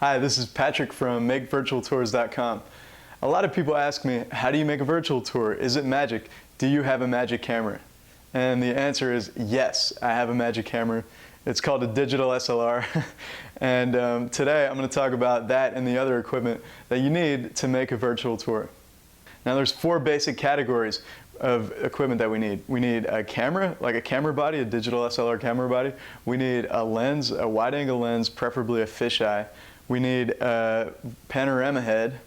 Hi, this is Patrick from MakeVirtualTours.com. A lot of people ask me, how do you make a virtual tour? Is it magic? Do you have a magic camera? And the answer is yes, I have a magic camera. It's called a digital SLR. And today I'm going to talk about that and the other equipment that you need to make a virtual tour. Now there's 4 basic categories of equipment that we need. We need a camera, like a camera body, a digital SLR camera body. We need a lens, a wide angle lens, preferably a fisheye. We need a panorama head,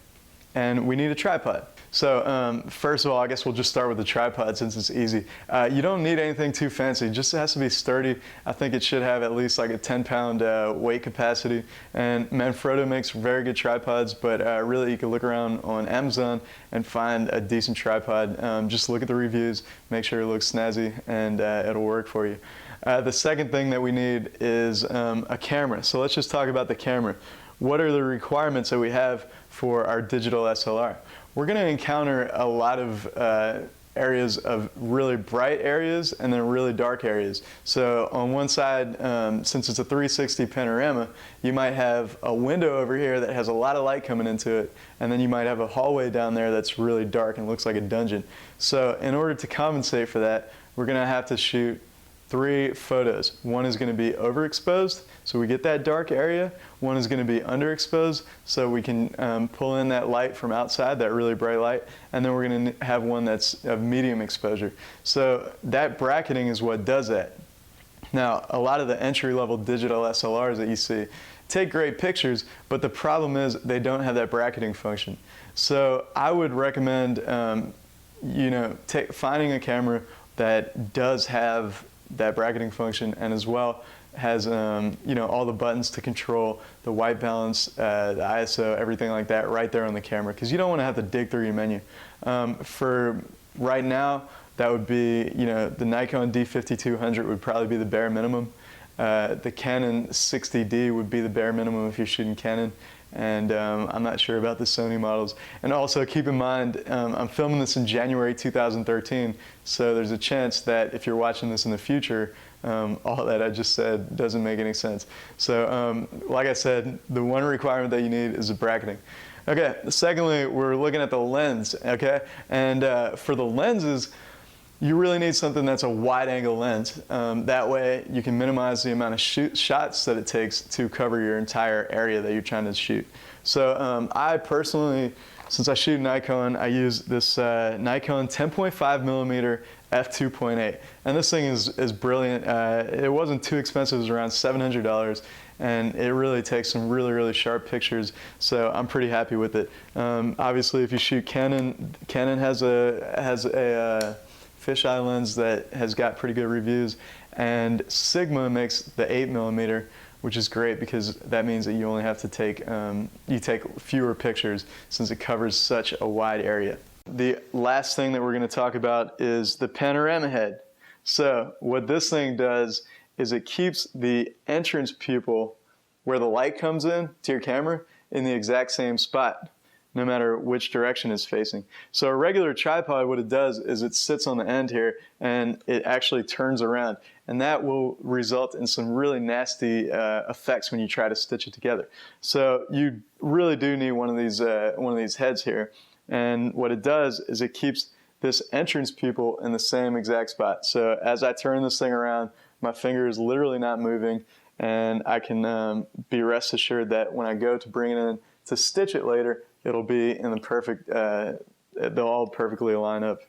and we need a tripod. So first of all, I guess we'll just start with the tripod since it's easy. You don't need anything too fancy, just it has to be sturdy. I think it should have at least like a 10-pound weight capacity. And Manfrotto makes very good tripods, but really you can look around on Amazon and find a decent tripod. Just look at the reviews, make sure it looks snazzy, and it'll work for you. The second thing that we need is a camera. So let's just talk about the camera. What are the requirements that we have for our digital SLR? We're going to encounter a lot of areas of really bright areas and then really dark areas. So on one side, since it's a 360 panorama, you might have a window over here that has a lot of light coming into it, and then you might have a hallway down there that's really dark and looks like a dungeon. So in order to compensate for that, we're going to have to shoot 3 photos. One is going to be overexposed, so we get that dark area. One is going to be underexposed, so we can pull in that light from outside, that really bright light. And then we're going to have one that's of medium exposure. So that bracketing is what does that. Now, a lot of the entry-level digital SLRs that you see take great pictures, but the problem is they don't have that bracketing function. So I would recommend finding a camera that does have that bracketing function, and as well has all the buttons to control the white balance, the ISO, everything like that right there on the camera, because you don't want to have to dig through your menu. For right now, that would be the Nikon D5200 would probably be the bare minimum. The Canon 60D would be the bare minimum if you're shooting Canon. And I'm not sure about the Sony models. And also keep in mind, I'm filming this in January 2013, so there's a chance that if you're watching this in the future, all that I just said doesn't make any sense. So like I said, the one requirement that you need is the bracketing. Okay, secondly, we're looking at the lens, okay? And for the lenses, you really need something that's a wide angle lens. That way you can minimize the amount of shots that it takes to cover your entire area that you're trying to shoot. So I personally, since I shoot Nikon, I use this Nikon 10.5mm f2.8. And this thing is brilliant. It wasn't too expensive, it was around $700. And it really takes some really sharp pictures, so I'm pretty happy with it. Obviously if you shoot Canon has a fisheye lens that has got pretty good reviews, and Sigma makes the 8mm, which is great because that means that you only have to take fewer pictures since it covers such a wide area. The last thing that we're going to talk about is the Panorama Head. So what this thing does is it keeps the entrance pupil where the light comes in to your camera in the exact same spot, no matter which direction it's facing. So a regular tripod, what it does is it sits on the end here and it actually turns around, and that will result in some really nasty effects when you try to stitch it together. So you really do need one of these heads here, and what it does is it keeps this entrance pupil in the same exact spot. So as I turn this thing around, my finger is literally not moving, and I can be rest assured that when I go to bring it in to stitch it later, it'll be in the perfect, they'll all perfectly line up.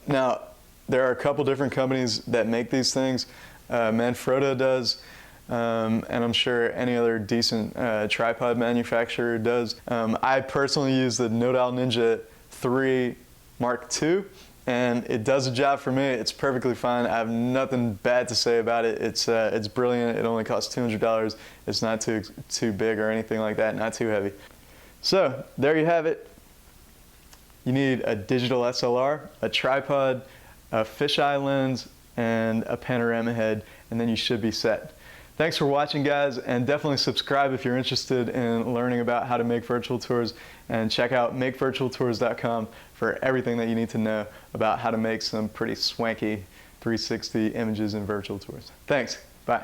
Now, there are a couple different companies that make these things. Manfrotto does, and I'm sure any other decent tripod manufacturer does. I personally use the Nodal Ninja 3 Mark II, and it does a job for me. It's perfectly fine. I have nothing bad to say about it. It's brilliant. It only costs $200. It's not too big or anything like that, not too heavy. So there you have it. You need a digital SLR, a tripod, a fisheye lens, and a panorama head, and then you should be set. Thanks for watching, guys, and definitely subscribe if you're interested in learning about how to make virtual tours, and check out MakeVirtualTours.com for everything that you need to know about how to make some pretty swanky 360 images in virtual tours. Thanks. Bye.